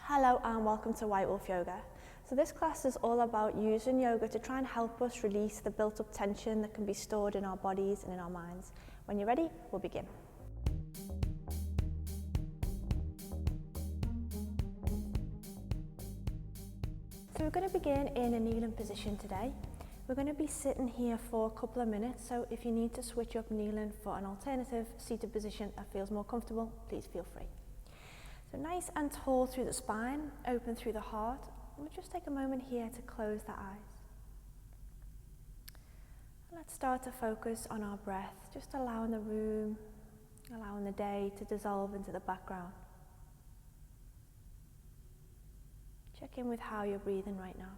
Hello and welcome to White Wolf Yoga. So this class is all about using yoga to try and help us release the built up tension that can be stored in our bodies and in our minds. When you're ready, we'll begin. So we're going to begin in a kneeling position today. We're going to be sitting here for a couple of minutes, so if you need to switch up kneeling for an alternative seated position that feels more comfortable, please feel free. So nice and tall through the spine, open through the heart. We'll just take a moment here to close the eyes. Let's start to focus on our breath, just allowing the room, allowing the day to dissolve into the background. Check in with how you're breathing right now.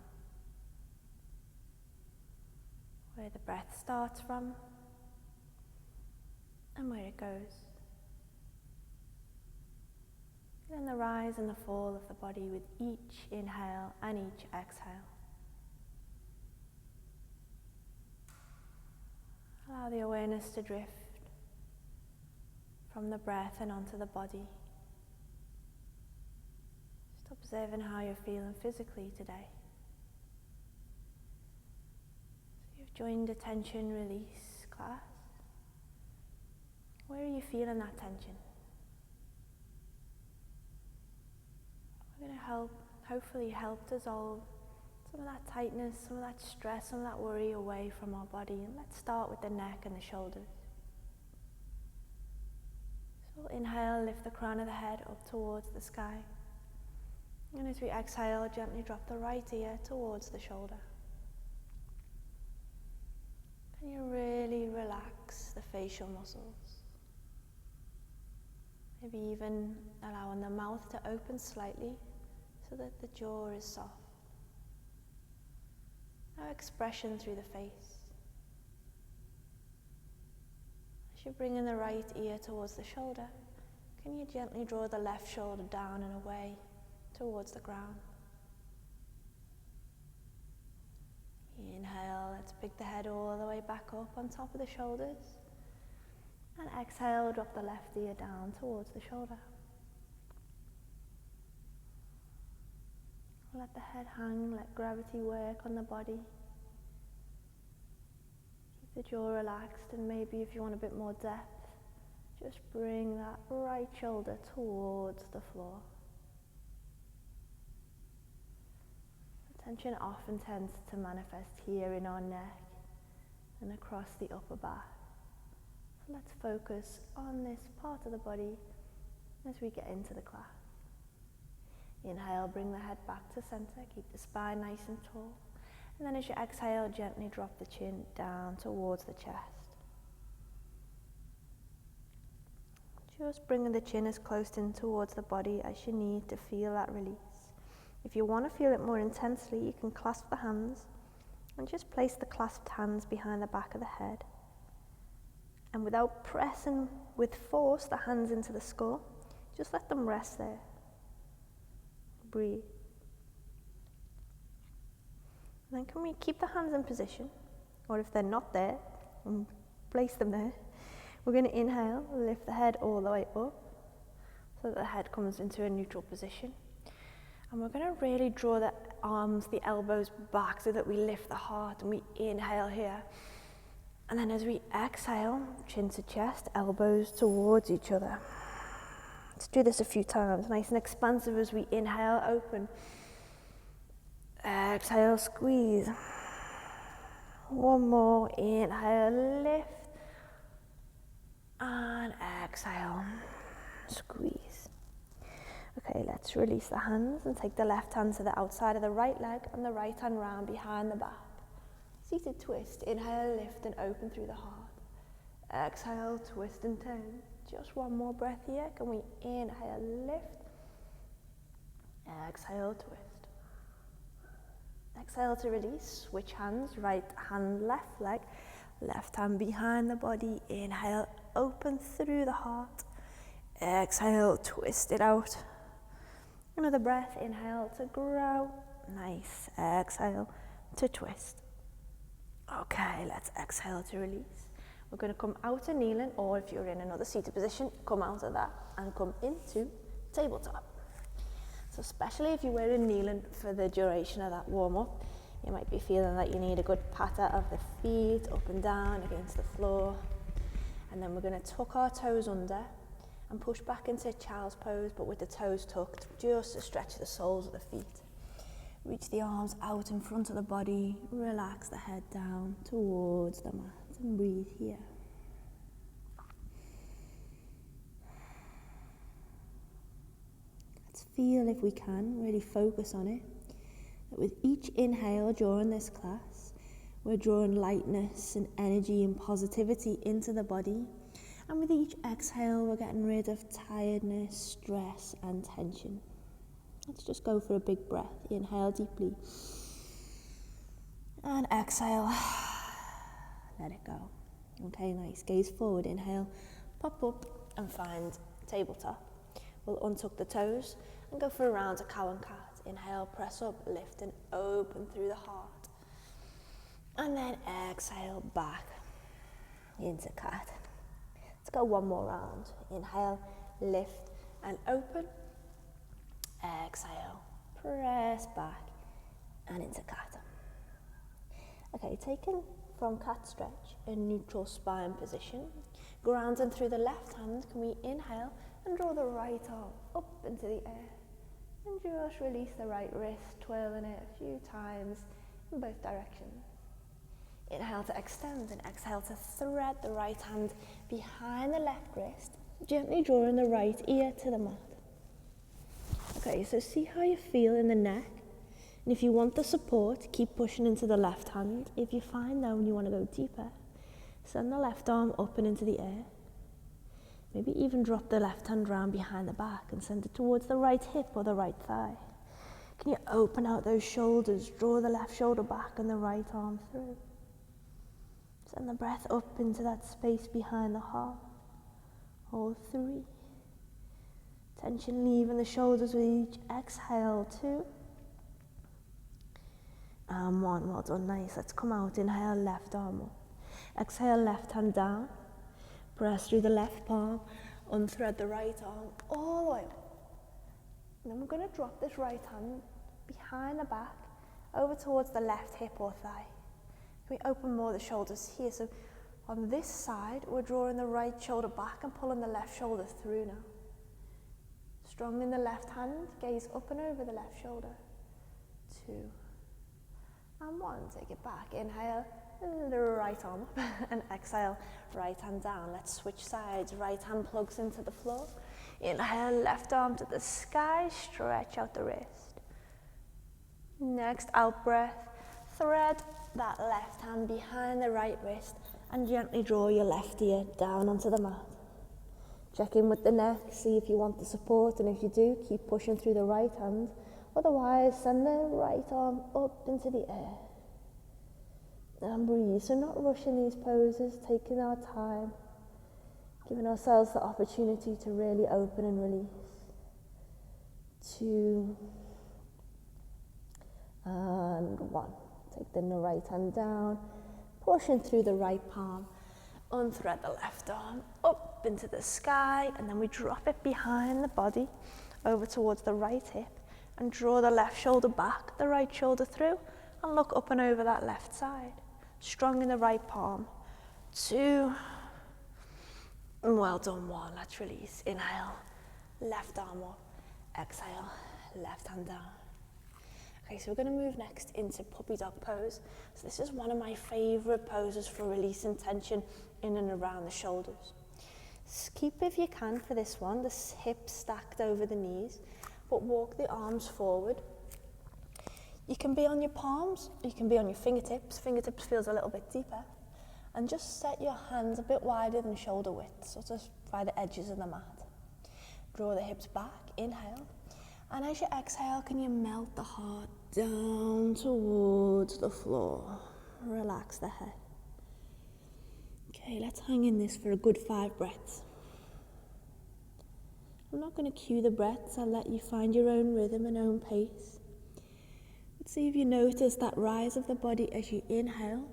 Where the breath starts from and where it goes. Then the rise and the fall of the body with each inhale and each exhale. Allow the awareness to drift from the breath and onto the body. Just observing how you're feeling physically today. So you've joined a tension release class. Where are you feeling that tension? We're going to hopefully help dissolve some of that tightness, some of that stress, some of that worry away from our body. And let's start with the neck and the shoulders. So we'll inhale, lift the crown of the head up towards the sky. And as we exhale, gently drop the right ear towards the shoulder. Can you really relax the facial muscles? Maybe even allowing the mouth to open slightly so that the jaw is soft. No expression through the face. As you bring in the right ear towards the shoulder, can you gently draw the left shoulder down and away towards the ground? Inhale, let's pick the head all the way back up on top of the shoulders. And exhale, drop the left ear down towards the shoulder. Let the head hang, let gravity work on the body. Keep the jaw relaxed, and maybe if you want a bit more depth, just bring that right shoulder towards the floor. The tension often tends to manifest here in our neck and across the upper back. Let's focus on this part of the body as we get into the class. Inhale, bring the head back to center, keep the spine nice and tall. And then as you exhale, gently drop the chin down towards the chest. Just bringing the chin as close in towards the body as you need to feel that release. If you want to feel it more intensely, you can clasp the hands and just place the clasped hands behind the back of the head. And without pressing with force the hands into the skull, just let them rest there. Breathe. And then can we keep the hands in position? Or if they're not there, place them there. We're going to inhale, lift the head all the way up so that the head comes into a neutral position. And we're going to really draw the arms, the elbows back so that we lift the heart, and we inhale here. And then as we exhale, chin to chest, elbows towards each other. Let's do this a few times, nice and expansive as we inhale, open. Exhale, squeeze. One more, inhale, lift. And exhale, squeeze. Okay, let's release the hands and take the left hand to the outside of the right leg and the right hand round behind the back. Seated twist, inhale, lift and open through the heart. Exhale, twist and turn. Just one more breath here. Can we inhale, lift. Exhale, twist. Exhale to release. Switch hands, right hand, left leg. Left hand behind the body. Inhale, open through the heart. Exhale, twist it out. Another breath, inhale to grow. Nice. Exhale to twist. Okay, let's exhale to release. We're going to come out of kneeling, or if you're in another seated position, come out of that and come into tabletop. So especially if you're wearing kneeling for the duration of that warm-up, you might be feeling that you need a good patter of the feet up and down against the floor. And then we're going to tuck our toes under and push back into child's pose, but with the toes tucked, just to stretch the soles of the feet. Reach the arms out in front of the body, relax the head down towards the mat and breathe here. Let's feel, if we can, really focus on it, that with each inhale during this class, we're drawing lightness and energy and positivity into the body. And with each exhale, we're getting rid of tiredness, stress, and tension. Let's just go for a big breath. Inhale deeply. And exhale. Let it go. Okay, nice. Gaze forward. Inhale. Pop up and find tabletop. We'll untuck the toes and go for a round of cow and cat. Inhale, press up, lift and open through the heart. And then exhale back into cat. Let's go one more round. Inhale, lift and open. Exhale, press back and into cat. Okay, taken from cat stretch in neutral spine position, grounding through the left hand, can we inhale and draw the right arm up into the air and just release the right wrist, twirling it a few times in both directions. Inhale to extend and exhale to thread the right hand behind the left wrist, gently drawing the right ear to the mat. Okay, so see how you feel in the neck. And if you want the support, keep pushing into the left hand. If you find now when you want to go deeper, send the left arm up and into the air. Maybe even drop the left hand round behind the back and send it towards the right hip or the right thigh. Can you open out those shoulders, draw the left shoulder back and the right arm through. Send the breath up into that space behind the heart. Hold 3. Tension leaving the shoulders with each exhale. 2. And 1. Well done, nice. Let's come out. Inhale, left arm up. Exhale, left hand down. Press through the left palm. Unthread the right arm all the way up. And then we're going to drop this right hand behind the back over towards the left hip or thigh. Can we open more of the shoulders here? So on this side, we're drawing the right shoulder back and pulling the left shoulder through now. Strong in the left hand, gaze up and over the left shoulder. 2. And 1, take it back. Inhale, the right arm up and exhale, right hand down. Let's switch sides. Right hand plugs into the floor. Inhale, left arm to the sky, stretch out the wrist. Next, out breath, thread that left hand behind the right wrist and gently draw your left ear down onto the mat. Check in with the neck, see if you want the support, and if you do, keep pushing through the right hand. Otherwise, send the right arm up into the air. And breathe. So not rushing these poses, taking our time, giving ourselves the opportunity to really open and release. 2. And 1. Take the right hand down, pushing through the right palm, unthread the left arm up into the sky, and then we drop it behind the body over towards the right hip and draw the left shoulder back, the right shoulder through, and look up and over that left side. Strong in the right palm. 2. And well done. 1. Let's release. Inhale, left arm up. Exhale, left hand down. Okay, so we're going to move next into puppy dog pose. So this is one of my favorite poses for releasing tension in and around the shoulders. Keep, if you can, for this one, the hips stacked over the knees, but walk the arms forward. You can be on your palms, you can be on your fingertips. Fingertips feels a little bit deeper. And just set your hands a bit wider than shoulder width, sort of by the edges of the mat. Draw the hips back, inhale. And as you exhale, can you melt the heart down towards the floor? Relax the head. Okay, let's hang in this for a good 5 breaths. I'm not going to cue the breaths, I'll let you find your own rhythm and own pace. But see if you notice that rise of the body as you inhale,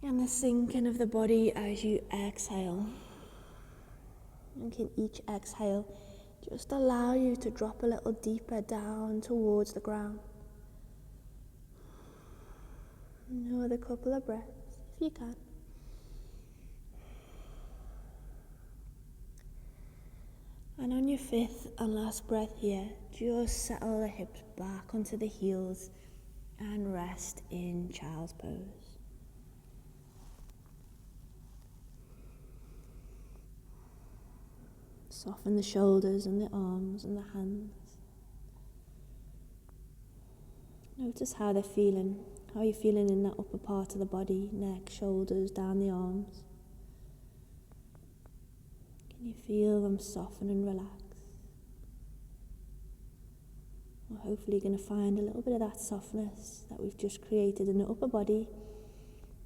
and the sinking of the body as you exhale. And can each exhale just allow you to drop a little deeper down towards the ground. Another couple of breaths, if you can. And on your fifth and last breath here, just settle the hips back onto the heels and rest in child's pose. Soften the shoulders and the arms and the hands. Notice how they're feeling. How are you feeling in that upper part of the body, neck, shoulders, down the arms? Can you feel them soften and relax? We're hopefully going to find a little bit of that softness that we've just created in the upper body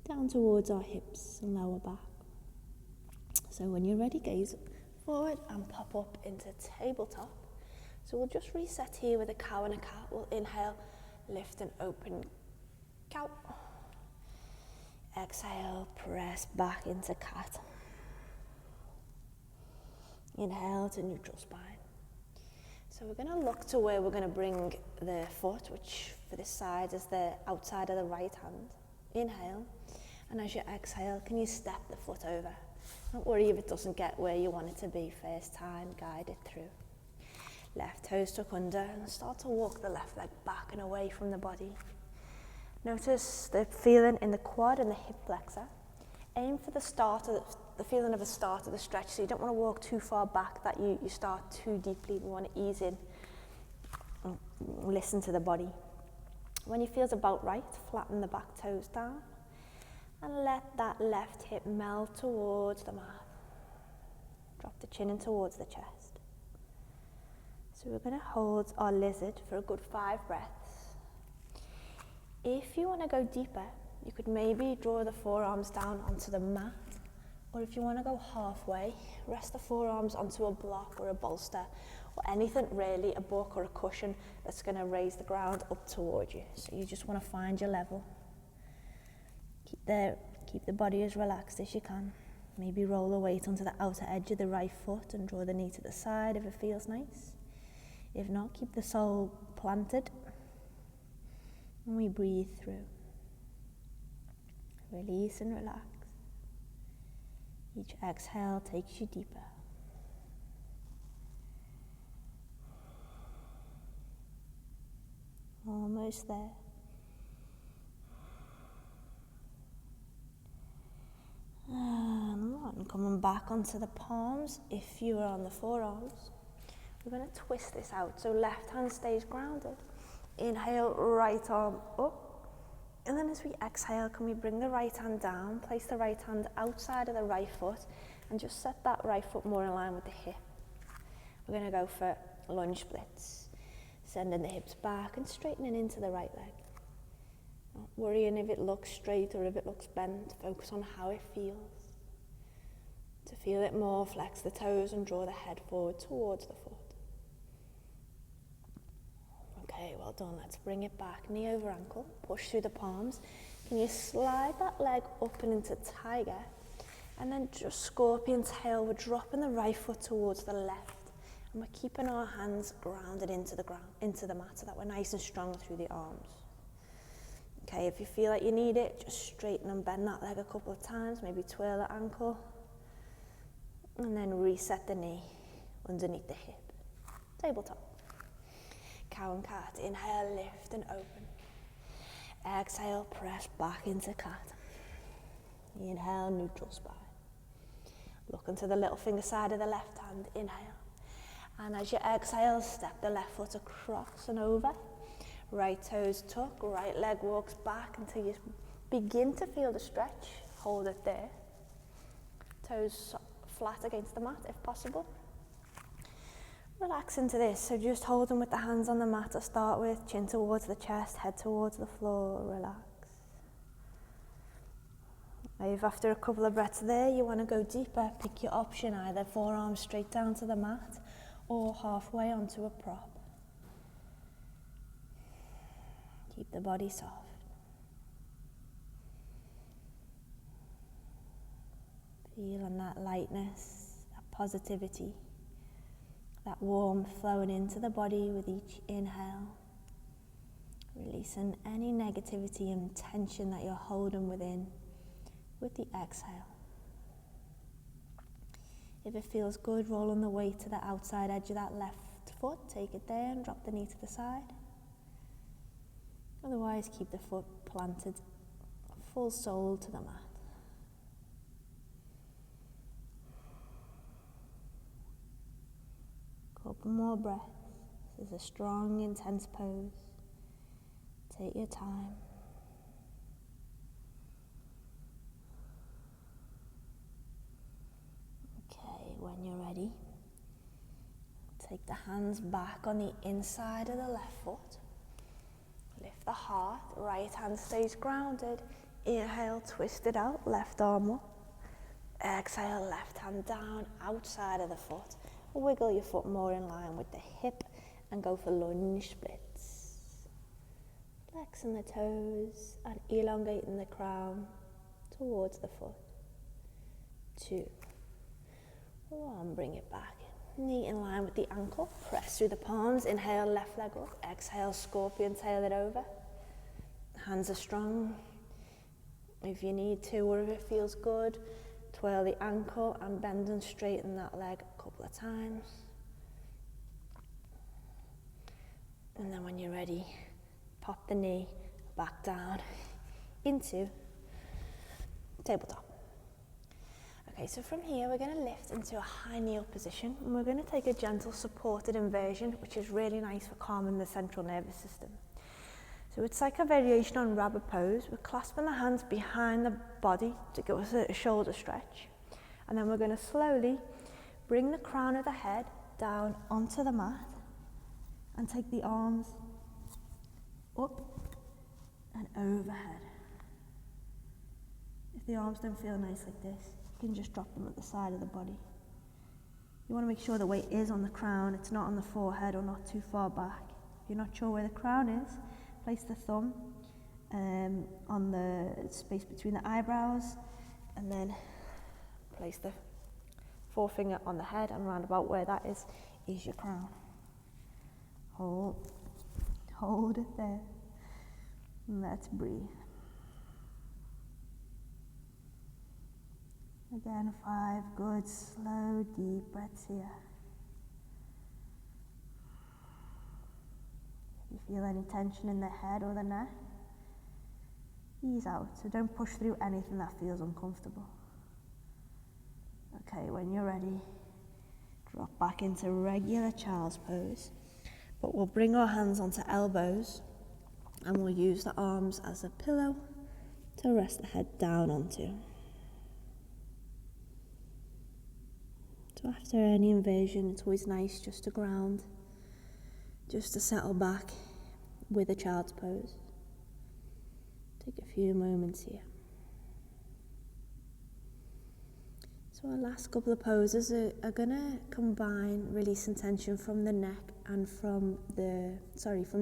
down towards our hips and lower back. So when you're ready, gaze forward and pop up into tabletop. So we'll just reset here with a cow and a cat. We'll inhale, lift and open cow. Exhale, press back into cat. Inhale to neutral spine. So we're going to look to where we're going to bring the foot, which for this side is the outside of the right hand. Inhale, and as you exhale, can you step the foot over? Don't worry if it doesn't get where you want it to be first time, guide it through. Left toes tuck under and start to walk the left leg back and away from the body. Notice the feeling in the quad and the hip flexor. Aim for the start of the feeling of the start of the stretch, so you don't want to walk too far back that you start too deeply. We want to ease in and listen to the body. When you feel about right, flatten the back toes down and let that left hip melt towards the mat. Drop the chin in towards the chest. So we're going to hold our lizard for a good 5 breaths. If you want to go deeper, you could maybe draw the forearms down onto the mat, or if you want to go halfway, rest the forearms onto a block or a bolster, or anything really, a book or a cushion that's going to raise the ground up towards you. So you just want to find your level. Keep the body as relaxed as you can. Maybe roll the weight onto the outer edge of the right foot and draw the knee to the side if it feels nice. If not, keep the sole planted. And we breathe through. Release and relax. Each exhale takes you deeper. Almost there. And coming back onto the palms. If you are on the forearms, we're going to twist this out. So left hand stays grounded. Inhale, right arm up. And then as we exhale, can we bring the right hand down, place the right hand outside of the right foot, and just set that right foot more in line with the hip. We're going to go for lunge splits, sending the hips back and straightening into the right leg. Not worrying if it looks straight or if it looks bent, focus on how it feels. To feel it more, flex the toes and draw the head forward towards the foot. Okay, well done. Let's bring it back. Knee over ankle. Push through the palms. Can you slide that leg up and into tiger? And then just scorpion tail. We're dropping the right foot towards the left. And we're keeping our hands grounded into the ground, into the mat, so that we're nice and strong through the arms. Okay, if you feel like you need it, just straighten and bend that leg a couple of times. Maybe twirl the ankle. And then reset the knee underneath the hip. Tabletop. Cow and cat. Inhale, lift and open. Exhale, press back into cat. Inhale, neutral spine. Look into the little finger side of the left hand. Inhale. And as you exhale, step the left foot across and over. Right toes tuck, right leg walks back until you begin to feel the stretch. Hold it there. Toes flat against the mat if possible. Relax into this, so just hold them with the hands on the mat to start with, chin towards the chest, head towards the floor, relax. If after a couple of breaths there you want to go deeper, pick your option, either forearms straight down to the mat or halfway onto a prop. Keep the body soft. Feeling that lightness, that positivity, That warmth flowing into the body with each inhale, releasing any negativity and tension that you're holding within with the exhale. If it feels good, rolling the weight to the outside edge of that left foot, take it there and drop the knee to the side. Otherwise, keep the foot planted full sole to the mat. Couple more breaths. This is a strong, intense pose. Take your time. Okay, when you're ready, take the hands back on the inside of the left foot. Lift the heart, right hand stays grounded. Inhale, twist it out, left arm up. Exhale, left hand down, outside of the foot. Wiggle your foot more in line with the hip and go for lunge splits. Flexing the toes and elongating the crown towards the foot. 2, 1, bring it back. Knee in line with the ankle, press through the palms, inhale, left leg up, exhale, scorpion, tail it over. Hands are strong. If you need to, or if it feels good, twirl the ankle and bend and straighten that leg a couple of times. And then when you're ready, pop the knee back down into tabletop. Okay, so from here we're going to lift into a high kneel position, and we're going to take a gentle supported inversion, which is really nice for calming the central nervous system. So it's like a variation on rabbit pose. We're clasping the hands behind the body to give us a shoulder stretch. And then we're going to slowly bring the crown of the head down onto the mat and take the arms up and overhead. If the arms don't feel nice like this, you can just drop them at the side of the body. You want to make sure the weight is on the crown, it's not on the forehead or not too far back. If you're not sure where the crown is, place the thumb on the space between the eyebrows, and then place the forefinger on the head, and round about where that is your crown. Hold it there. And let's breathe. Again, 5 good, slow, deep breaths here. If you feel any tension in the head or the neck, ease out. So don't push through anything that feels uncomfortable. Okay, when you're ready, drop back into regular child's pose. But we'll bring our hands onto elbows, and we'll use the arms as a pillow to rest the head down onto. So after any inversion, it's always nice just to ground, just to settle back with a child's pose. Take a few moments here. So our last couple of poses are going to combine releasing tension from the neck and from the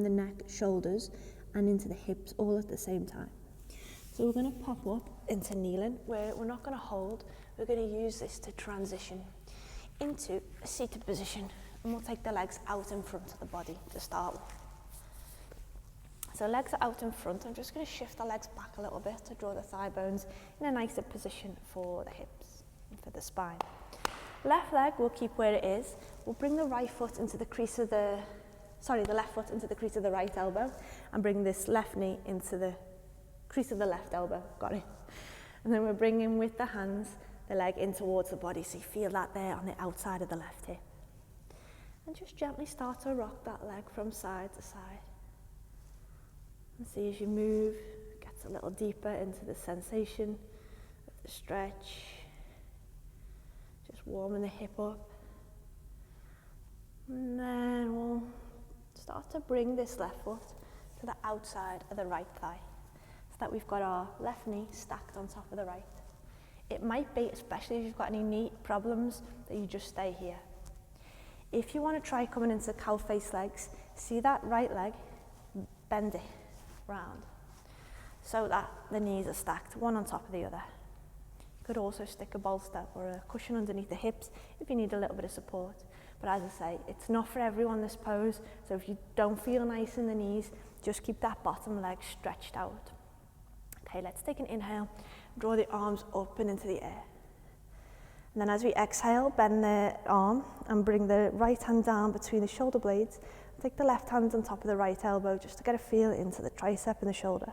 neck, shoulders, and into the hips all at the same time. So we're going to pop up into kneeling, where we're not going to hold. We're going to use this to transition into a seated position, and we'll take the legs out in front of the body to start with. So legs are out in front. I'm just going to shift the legs back a little bit to draw the thigh bones in a nicer position for the hips and for the spine. Left leg we'll keep where it is. We'll bring the right foot into the crease of the left foot into the crease of the right elbow, and bring this left knee into the crease of the left elbow. Got it? And then we're bringing with the hands the leg in towards the body, so you feel that there on the outside of the left hip. And just gently start to rock that leg from side to side. And see as you move, it gets a little deeper into the sensation of the stretch. Just warming the hip up. And then we'll start to bring this left foot to the outside of the right thigh, so that we've got our left knee stacked on top of the right. It might be, especially if you've got any knee problems, that you just stay here. If you want to try coming into cow face legs, see that right leg, bend it round so that the knees are stacked one on top of the other. You could also stick a bolster or a cushion underneath the hips if you need a little bit of support. But as I say, it's not for everyone, this pose. So if you don't feel nice in the knees, just keep that bottom leg stretched out. Okay, let's take an inhale. Draw the arms up and into the air. And then as we exhale, bend the arm and bring the right hand down between the shoulder blades. Take the left hand on top of the right elbow just to get a feel into the tricep and the shoulder.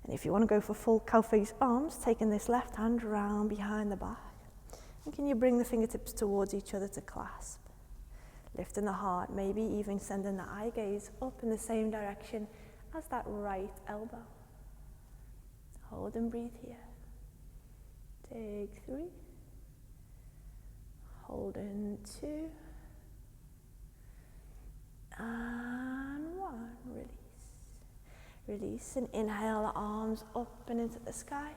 And if you want to go for full cow face arms, taking this left hand round behind the back. And can you bring the fingertips towards each other to clasp? Lifting the heart, maybe even sending the eye gaze up in the same direction as that right elbow. Hold and breathe here. Take 3. Hold in 2. And 1. Release. Release and inhale the arms up and into the sky.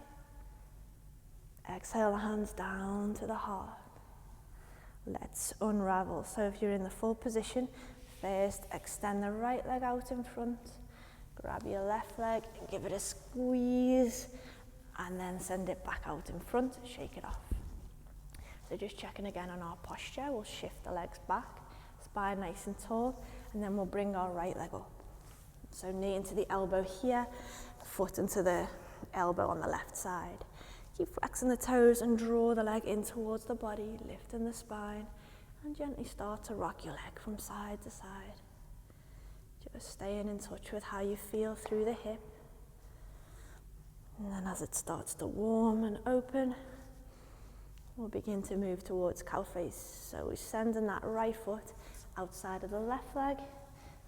Exhale the hands down to the heart. Let's unravel. So if you're in the full position, first extend the right leg out in front. Grab your left leg and give it a squeeze. And then send it back out in front, shake it off. So just checking again on our posture, we'll shift the legs back, spine nice and tall, and then we'll bring our right leg up. So knee into the elbow here, foot into the elbow on the left side. Keep flexing the toes and draw the leg in towards the body, lifting the spine, and gently start to rock your leg from side to side. Just staying in touch with how you feel through the hip. And then as it starts to warm and open, we'll begin to move towards cow face. So we're sending that right foot outside of the left leg.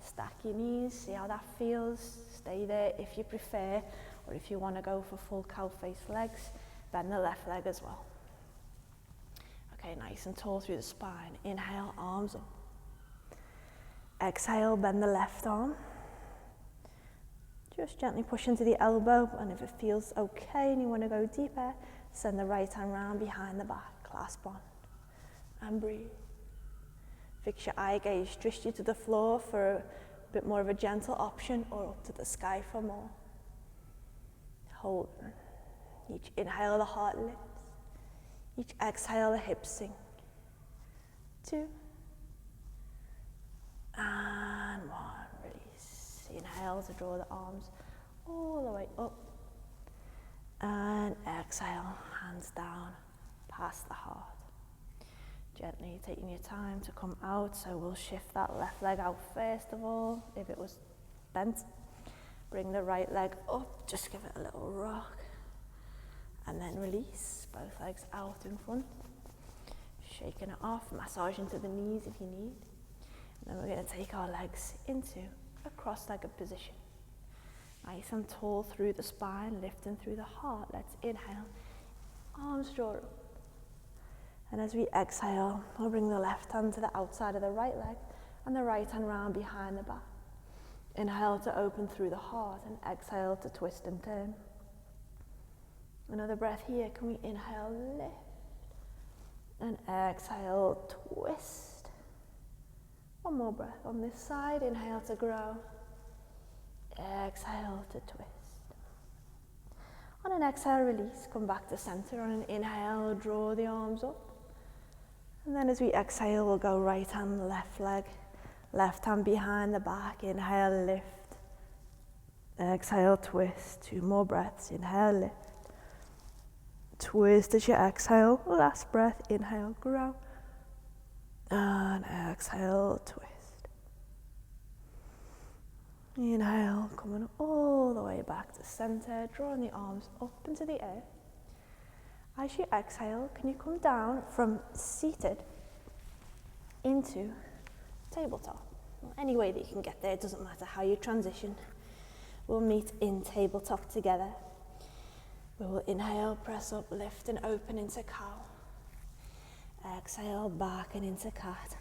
Stack your knees, see how that feels. Stay there if you prefer, or if you want to go for full cow face legs, bend the left leg as well. Okay, nice and tall through the spine. Inhale, arms up. Exhale, bend the left arm. Just gently push into the elbow, and if it feels okay and you want to go deeper, send the right hand round behind the back, clasp on, and breathe. Fix your eye gaze, drift you to the floor for a bit more of a gentle option, or up to the sky for more. Hold. Each inhale, the heart lifts. Each exhale, the hips sink. 2. And 1. Release. Inhale to draw the arms all the way up. And exhale, hands down, past the heart. Gently taking your time to come out, so we'll shift that left leg out first of all. If it was bent, bring the right leg up, just give it a little rock. And then release, both legs out in front. Shaking it off, massage into the knees if you need. And then we're going to take our legs into a cross-legged position. Nice and tall through the spine, lifting through the heart. Let's inhale, arms draw up. And as we exhale, we'll bring the left hand to the outside of the right leg and the right hand round behind the back. Inhale to open through the heart and exhale to twist and turn. Another breath here. Can we inhale, lift, and exhale, twist. One more breath on this side. Inhale to grow. Exhale to twist. On an exhale, release. Come back to center. On an inhale, draw the arms up. And then as we exhale, we'll go right hand, left leg, left hand behind the back. Inhale, lift. Exhale, twist. 2 more breaths. Inhale, lift. Twist as you exhale. Last breath. Inhale, grow. And exhale, twist. Inhale, coming all the way back to center, drawing the arms up into the air. As you exhale, can you come down from seated into tabletop? Any way that you can get there, it doesn't matter how you transition. We'll meet in tabletop together. We will inhale, press up, lift and open into cow. Exhale, back and into cat.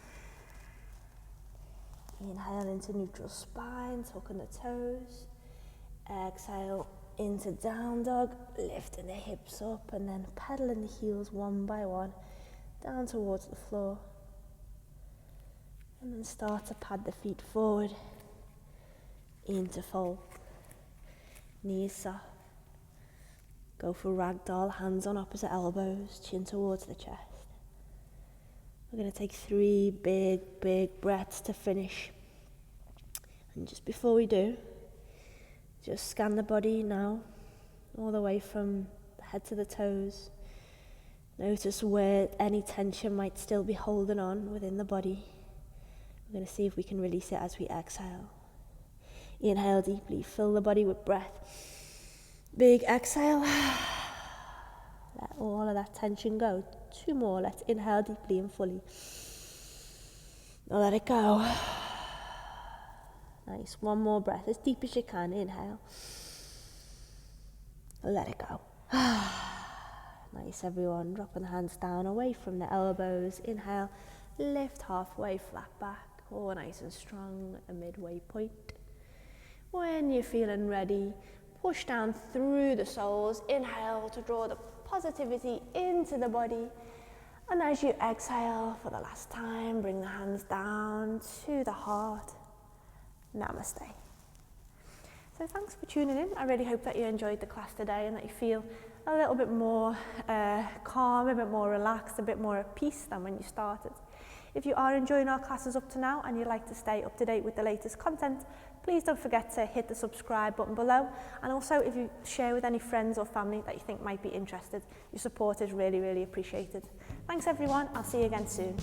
Inhale into neutral spine, tucking the toes. Exhale into down dog, lifting the hips up and then pedaling the heels one by one down towards the floor. And then start to pad the feet forward into fold. Knees soft. Go for ragdoll, hands on opposite elbows, chin towards the chest. We're going to take 3 big breaths to finish. And just before we do, just scan the body now, all the way from the head to the toes. Notice where any tension might still be holding on within the body. We're going to see if we can release it as we exhale. Inhale deeply, fill the body with breath. Big exhale. Let all of that tension go. 2 more, let's inhale deeply and fully. Now let it go. Nice, 1 more breath, as deep as you can, inhale. Let it go. Nice, everyone, dropping the hands down away from the elbows. Inhale, lift halfway, flat back, all nice and strong, a midway point. When you're feeling ready, push down through the soles. Inhale to draw the positivity into the body. And as you exhale for the last time, bring the hands down to the heart. Namaste. So thanks for tuning in. I really hope that you enjoyed the class today and that you feel a little bit more calm, a bit more relaxed, a bit more at peace than when you started. If you are enjoying our classes up to now and you'd like to stay up to date with the latest content, please don't forget to hit the subscribe button below. And also, if you share with any friends or family that you think might be interested, your support is really, really appreciated. Thanks everyone, I'll see you again soon.